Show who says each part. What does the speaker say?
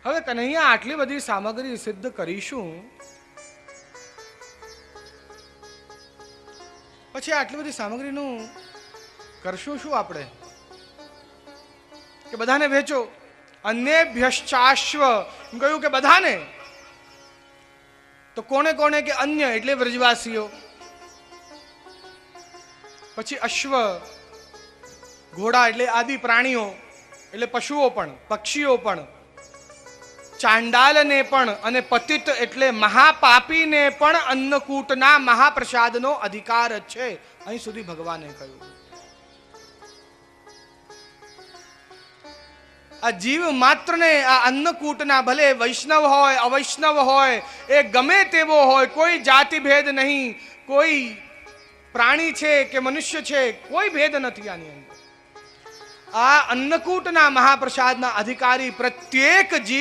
Speaker 1: હવે કન્હૈયા આટલી બધી સામગ્રી સિદ્ધ કરીશું, પછી આટલી બધી સામગ્રીનું કરશું શું આપણે? કે બધાને વેચો. અન્યેભ્યશ્ચાશ્વ એમ કહ્યું કે બધાને. તો કોને કોને? કે અન્ય એટલે વ્રજવાસીઓ, પછી અશ્વ ઘોડા એટલે આદિ પ્રાણીઓ એટલે પશુઓ પણ, પક્ષીઓ પણ, ચાંડાલને પણ, અને પતિત એટલે મહાપાપીને પણ અન્નકૂટના મહાપ્રસાદનો અધિકાર છે. અહીં સુધી ભગવાને કહ્યું. આ જીવ માત્રને આ અન્નકૂટના, ભલે વૈષ્ણવ હોય અવૈષ્ણવ હોય, એ ગમે તેવો હોય, કોઈ જાતિ ભેદ નહીં, કોઈ પ્રાણી છે કે મનુષ્ય છે, કોઈ ભેદ નથી આની અંદર. આ અન્નકૂટના મહાપ્રસાદના અધિકારી પ્રત્યેક જીવ